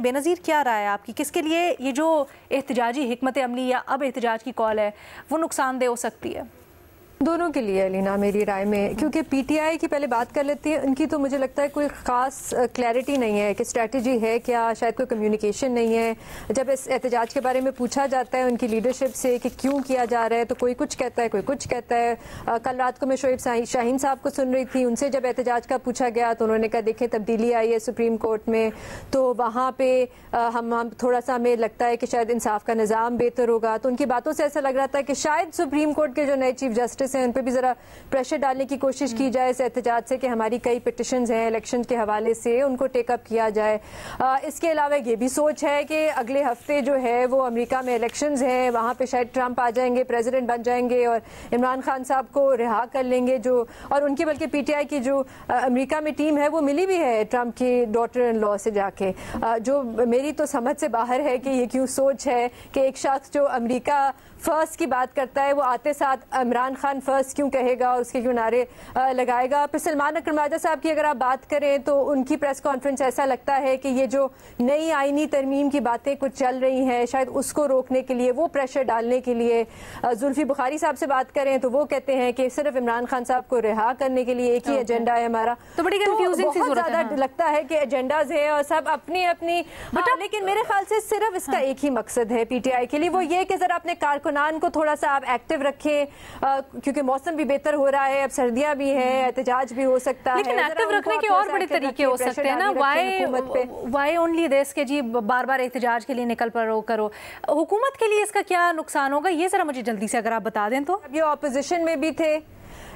बेनज़ीर, क्या राय है आपकी, किसके लिए ये जो एहतजाजी हिकमत अमली या अब एहतजाज की कॉल है वो नुकसानदेह हो सकती है? दोनों के लिए अलीना, मेरी राय में, क्योंकि पीटीआई की पहले बात कर लेती है। उनकी तो मुझे लगता है कोई ख़ास क्लैरिटी नहीं है कि स्ट्रेटजी है क्या, शायद कोई कम्युनिकेशन नहीं है। जब इस एहतजाज के बारे में पूछा जाता है उनकी लीडरशिप से कि क्यों किया जा रहा है, तो कोई कुछ कहता है, कोई कुछ कहता है। कल रात को मैं शोएब शाहीन साहब को सुन रही थी, उनसे जब एहतजाज का पूछा गया तो उन्होंने कहा देखें तब्दीली आई है सुप्रीम कोर्ट में, तो वहाँ पर हम थोड़ा सा हमें लगता है कि शायद इंसाफ का निज़ाम बेहतर होगा। तो उनकी बातों से ऐसा लग रहा था कि शायद सुप्रीम कोर्ट के जो नए चीफ जस्टिस हैं उन पर भी ज़रा प्रेशर डालने की कोशिश की जाए इस एहतजाज से कि हमारी कई पिटिशंस हैं इलेक्शन के हवाले से, उनको टेकअप किया जाए। इसके अलावा ये भी सोच है कि अगले हफ्ते जो है वो अमेरिका में इलेक्शंस हैं, वहाँ पे शायद ट्रंप आ जाएंगे, प्रेसिडेंट बन जाएंगे और इमरान खान साहब को रिहा कर लेंगे जो, और उनकी बल्कि पीटीआई की जो अमेरिका में टीम है वो मिली भी है ट्रंप की डॉटर इन लॉ से जाके। जो मेरी तो समझ से बाहर है कि ये क्यों सोच है कि एक शख्स जो अमेरिका फर्स्ट की बात करता है वो आते साथ इमरान खान फर्स्ट क्यों कहेगा और उसके क्यों नारे लगाएगा। फिर सलमान अकरम राजा साहब की अगर आप बात करें तो उनकी प्रेस कॉन्फ्रेंस ऐसा लगता है कि ये जो नई आईनी तरमीम की बातें कुछ चल रही हैं शायद उसको रोकने के लिए, वो प्रेशर डालने के लिए। जुल्फी बुखारी साहब से बात करें तो वो कहते हैं कि सिर्फ इमरान खान साहब को रिहा करने के लिए एक ही एजेंडा है हमारा। तो बड़ी कंफ्यूजिंग सी सूरत है। लगता है कि एजेंडाज है और सब अपनी अपनी, लेकिन मेरे ख्याल से सिर्फ इसका एक ही मकसद है पीटीआई के लिए, वो ये कि जरा अपने कारकुनान को थोड़ा सा आप एक्टिव रखें, क्योंकि मौसम भी बेहतर हो रहा है, अब सर्दियां भी हैं, एहतजाज भी हो सकता है। लेकिन एक्टिव रखने के और बड़े तरीके हो सकते हैं ना। वाई ओनली दिस के जी बार बार एहतजाज के लिए निकल पड़ो करो। हुकूमत के लिए इसका क्या नुकसान होगा, ये जरा मुझे जल्दी से अगर आप बता दें तो। ये ऑपोजिशन में भी थे।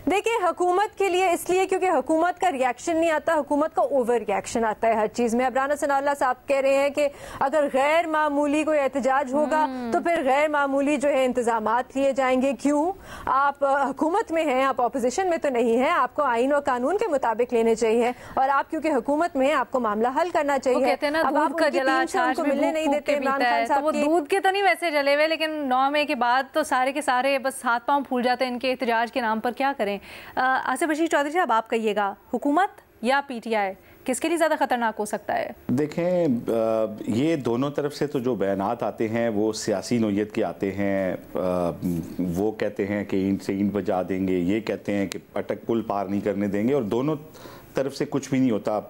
देखिए हुकूमत के लिए इसलिए क्योंकि हुकूमत का रिएक्शन नहीं आता, हुकूमत का ओवर रिएक्शन आता है हर चीज में। अब राना सनाउल्लाह साहब कह रहे हैं कि अगर गैर मामूली कोई एहतजाज होगा तो फिर गैर मामूली जो है इंतजामात लिए जाएंगे। क्यों? आप हुकूमत में हैं, आप ऑपोजिशन में तो नहीं है, आपको आइन और कानून के मुताबिक लेने चाहिए, और आप क्योंकि हुकूमत में हैं आपको मामला हल करना चाहिए। अब आप उनको मिलने नहीं देते इमरान खान साहब। वो दूध के तो नहीं वैसे जले हुए, लेकिन 9 मई के बाद तो सारे के सारे बस हाथ पांव फूल जाते हैं इनके एहतजाज के नाम पर। क्या करें? आसिफ बशीर चौधरी साहब आप कहिएगा, हुकूमत या पीटीआई किसके लिए ज़्यादा खतरनाक हो सकता है? देखें ये दोनों तरफ से तो जो बयानात आते हैं वो सियासी नोयत के आते हैं। वो कहते हैं कि ईंट से ईंट बजा देंगे, ये कहते हैं कि अटक पुल पार नहीं करने देंगे, और दोनों तरफ से कुछ भी नहीं होता।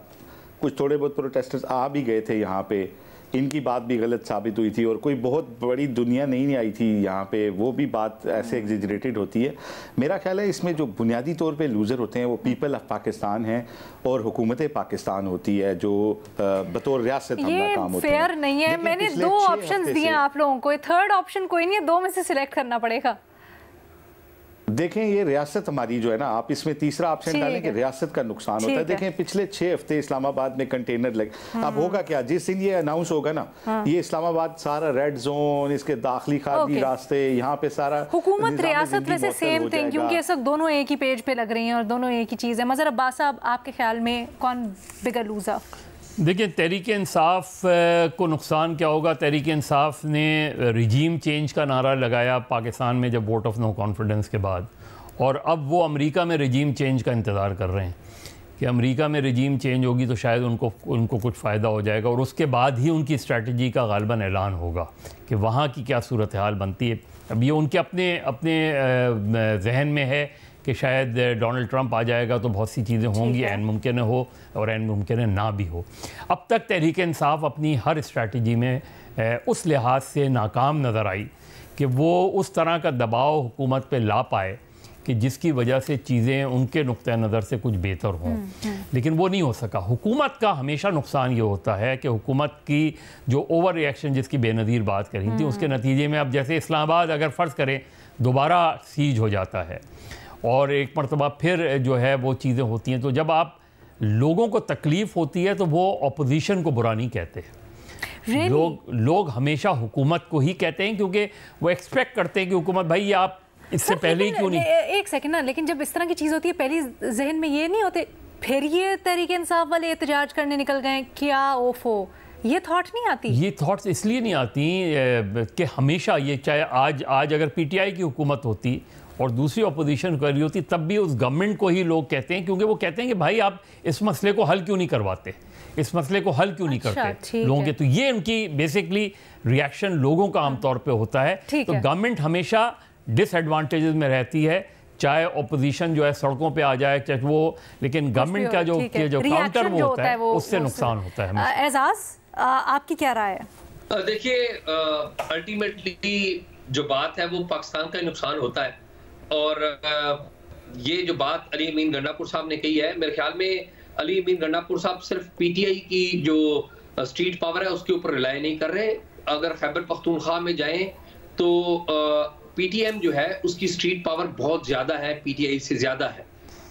कुछ थोड़े बहुत प्रोटेस्टर्स आ भी गए थे यहाँ पे, इनकी बात भी गलत साबित हुई थी, और कोई बहुत बड़ी दुनिया नहीं आई थी यहाँ पे, वो भी बात ऐसे एग्जेजरेटेड होती है। मेरा ख्याल है इसमें जो बुनियादी तौर पे लूज़र होते हैं वो पीपल ऑफ पाकिस्तान हैं और हुकूमत पाकिस्तान होती है जो बतौर रियासत हमला काम होती है। फेयर नहीं है। मैंने 2 ऑप्शन दिए आप लोगों को, थर्ड ऑप्शन कोई नहीं है, 2 में से सिलेक्ट करना पड़ेगा। देखें ये रियासत हमारी जो है ना, आप इसमें तीसरा ऑप्शन डालें कि रियासत का नुकसान होता है। देखें पिछले 6 हफ्ते इस्लामाबाद में कंटेनर लगे। अब होगा क्या, जिस दिन ये अनाउंस होगा ना, ये इस्लामाबाद सारा रेड जोन, इसके दाखिली खादी रास्ते, यहाँ पे सारा हुकूमत रियासत वैसे सेम थिंग, क्योंकि ये सब दोनों एक ही पेज पे लग रही हैं और दोनों एक ही चीज़ है। मज़हर अब्बास साहब आपके ख्याल में कौन बिगर लूज़र? देखिए तहरीक इंसाफ को नुकसान क्या होगा। तहरीक इंसाफ ने रिजीम चेंज का नारा लगाया पाकिस्तान में जब वोट ऑफ नो कॉन्फिडेंस के बाद, और अब वो अमेरिका में रिजीम चेंज का इंतज़ार कर रहे हैं कि अमेरिका में रिजीम चेंज होगी तो शायद उनको कुछ फ़ायदा हो जाएगा, और उसके बाद ही उनकी स्ट्रेटजी का गालिबन ऐलान होगा कि वहाँ की क्या सूरत हाल बनती है। अब ये उनके अपने जहन में है कि शायद डोनाल्ड ट्रंप आ जाएगा तो बहुत सी चीज़ें होंगी, ऐन मुमकिन हो और ऐन मुमकिन ना भी हो। अब तक तहरीक इंसाफ अपनी हर स्ट्रैटेजी में उस लिहाज से नाकाम नज़र आई कि वो उस तरह का दबाव हुकूमत पे ला पाए कि जिसकी वजह से चीज़ें उनके नुक्ते नज़र से कुछ बेहतर हों, लेकिन वो नहीं हो सका। हुकूमत का हमेशा नुकसान ये होता है कि हुकूमत की जो ओवर रिएक्शन जिसकी बेनज़ीर बात करी थी, उसके नतीजे में अब जैसे इस्लामाबाद अगर फ़र्ज़ करें दोबारा सीज हो जाता है और एक मरतबा फिर जो है वो चीज़ें होती हैं, तो जब आप लोगों को तकलीफ़ होती है तो वो अपोजिशन को बुरा नहीं कहते। लोग हमेशा हुकूमत को ही कहते हैं, क्योंकि वो एक्सपेक्ट करते हैं कि हुकूमत भाई आप इससे पहले ही क्यों नहीं। एक सेकंड ना, लेकिन जब इस तरह की चीज़ होती है पहली जहन में ये नहीं होते फिर ये तहरीक इंसाफ वाले एहतजाज करने निकल गए, क्या ओफो, ये थॉट नहीं आती? ये थॉट्स इसलिए नहीं आती कि हमेशा ये, चाहे आज अगर पीटीआई की हुकूमत होती और दूसरी अपोजिशन कर रही होती, तब भी उस गवर्नमेंट को ही लोग कहते हैं, क्योंकि वो कहते हैं कि भाई आप इस मसले को हल क्यों नहीं करवाते, इस मसले को हल क्यों नहीं करते लोगों के? तो ये उनकी बेसिकली रिएक्शन लोगों का आमतौर पे होता है। तो गवर्नमेंट हमेशा डिसएडवांटेजेस में रहती है, चाहे ऑपोजिशन जो है सड़कों पे आ जाए, चाहे वो, लेकिन गवर्नमेंट का जो काउंटर वो होता है उससे नुकसान होता है। एजाज, आपकी क्या राय है? देखिए, अल्टीमेटली जो बात है वो पाकिस्तान का नुकसान होता है, और ये जो बात अली अमीन गंडापुर साहब ने कही है, मेरे ख्याल में अली अमीन गंडापुर साहब सिर्फ पीटीआई की जो स्ट्रीट पावर है उसके ऊपर रिलाय नहीं कर रहे। अगर खैबर पख्तूनख्वा में जाएं तो पीटीएम जो है उसकी स्ट्रीट पावर बहुत ज्यादा है, पीटीआई से ज्यादा है,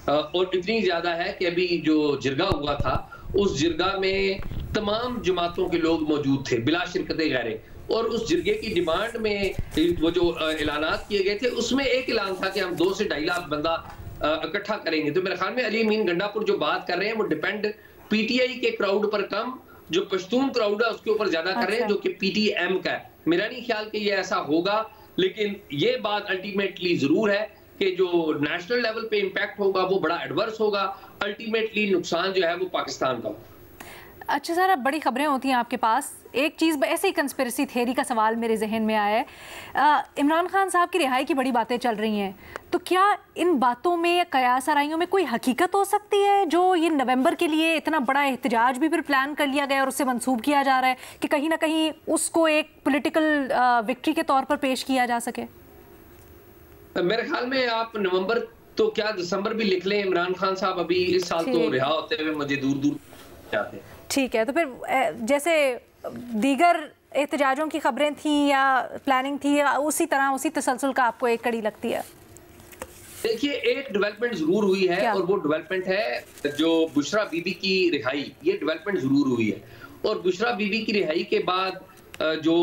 और इतनी ज्यादा है कि अभी जो जिरगा हुआ था उस जिरगा में तमाम जमातों के लोग मौजूद थे बिला शिरकत गैरे, और उस जिरगे की डिमांड में वो जो ऐलानात किए गए थे उसमें एक ऐलान था कि हम 2 से 2.5 लाख बंदा इकट्ठा करेंगे। तो मेरे ख्याल में अली अमीन गंडापुर जो बात कर रहे हैं वो डिपेंड पीटीआई के क्राउड पर कम, जो पश्तून क्राउड है उसके ऊपर ज्यादा कर रहे हैं, जो कि पीटीएम का है। मेरा नहीं ख्याल कि ये ऐसा होगा, लेकिन ये बात अल्टीमेटली जरूर है कि जो नेशनल लेवल पे इम्पैक्ट होगा वो बड़ा एडवर्स होगा। अल्टीमेटली नुकसान जो है वो पाकिस्तान का। अच्छा सर, अब बड़ी खबरें होती हैं आपके पास। एक चीज़ ऐसे ही कंस्पिरेसी थ्योरी का सवाल मेरे जहन में आया है। इमरान खान साहब की रिहाई की बड़ी बातें चल रही हैं, तो क्या इन बातों में या कयास आराइयों में कोई हकीकत हो सकती है जो ये नवंबर के लिए इतना बड़ा एहतजाज भी फिर प्लान कर लिया गया और उससे मंसूब किया जा रहा है कि कहीं ना कहीं उसको एक पॉलिटिकल विक्ट्री के तौर पर पेश किया जा सके? मेरे ख्याल में आप नवंबर तो क्या दिसंबर भी लिख लें, इमरान खान साहब अभी इस साल तो रिहा होते हुए मुझे दूर दूर जाते हैं। ठीक है, तो फिर जैसे दीगर एहतजाजों की खबरें थी या प्लानिंग थी, उसी तरह उसी तसलसल का आपको एक कड़ी लगती है? देखिए, एक डेवलपमेंट जरूर हुई है और वो डेवलपमेंट है जो बुशरा बीबी की रिहाई। ये डेवलपमेंट जरूर हुई है, और बुशरा बीबी की रिहाई के बाद जो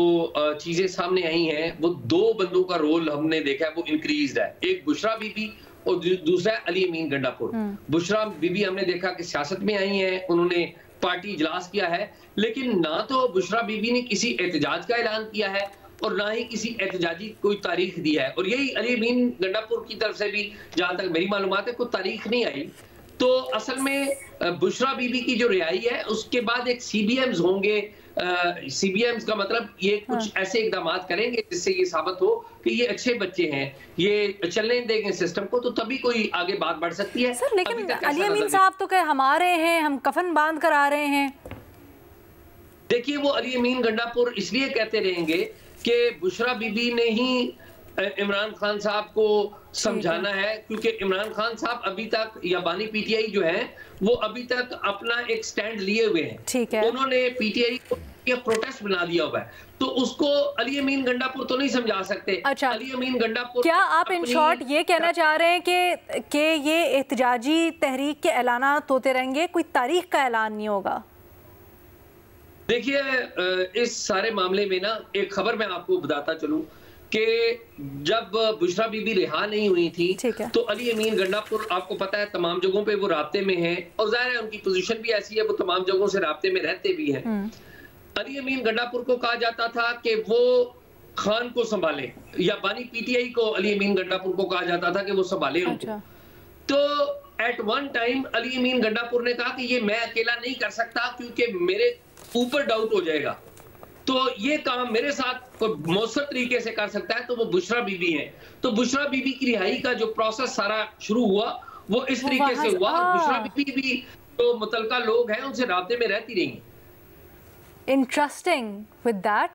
चीजें सामने आई हैं वो 2 बंदों का रोल हमने देखा है वो इंक्रीज है। एक बुशरा बीबी और दूसरा अली अमीन गंडापुर। बुशरा बीबी हमने देखा कि सियासत में आई हैं, उन्होंने पार्टी इजलास किया है, लेकिन ना तो बुशरा बीबी ने किसी एहतजाज का ऐलान किया है और ना ही किसी एहतजाजी कोई तारीख दी है। और यही अली अमीन गंडापुर की तरफ से भी जहां तक मेरी मालूमात है कोई तारीख नहीं आई। तो असल में बुशरा बीबी की जो रिहाई है उसके बाद एक सीबीएम्स होंगे। सीबीएम्स का मतलब ये कुछ ऐसे इकदाम करेंगे जिससे ये साबित हो कि ये अच्छे बच्चे हैं, ये चलने देंगे सिस्टम को, तो तभी कोई आगे बात बढ़ सकती है। सर, लेकिन अली अमीन साहब तो कहे हमारे हैं, हम कफन बांध कर आ रहे हैं। देखिए, वो अली अमीन गंडापुर इसलिए कहते रहेंगे कि बुशरा बीबी ने ही इमरान खान साहब को समझाना है, क्योंकि इमरान खान साहब अभी तक, या बानी पीटीआई जो है वो अभी तक अपना एक स्टैंड लिए हुए हैं। ठीक है, उन्होंने पीटीआई को प्रोटेस्ट बना दिया हुआ है, तो उसको अली अमीन गंडापुर तो नहीं समझा सकते। अच्छा, अली अमीन गंडापुर, क्या आप इन शॉर्ट ये कहना चाह रहे हैं कि ये एहतजाजी तहरीक के ऐलानात होते रहेंगे, कोई तारीख का ऐलान नहीं होगा? देखिए, इस सारे मामले में ना एक खबर मैं आपको बताता चलूं कि जब बुशरा बीबी रिहा नहीं हुई थी तो अली अमीन गंडापुर, आपको पता है, तमाम जगहों पे वो राब्ते में हैं, और जाहिर है उनकी पोजीशन भी ऐसी है, वो तमाम जगहों से राब्ते में रहते भी हैं। अली अमीन गंडापुर को कहा जाता था कि वो खान को संभाले, या बानी पीटीआई को अली अमीन गंडापुर को कहा जाता था कि वो संभाले उनको। तो एट वन टाइम अली अमीन गंडापुर ने कहा कि ये मैं अकेला नहीं कर सकता क्योंकि मेरे ऊपर डाउट हो जाएगा, तो ये काम मेरे साथ कोई मौसर तरीके से कर सकता है, तो वो बुशरा बीबी है। तो बुशरा बीबी की रिहाई का जो प्रोसेस सारा शुरू हुआ वो इस तरीके से हुआ, और बुशरा बीबी भी जो मुतलका लोग हैं उनसे राब्ते में रहती रही। Interesting with that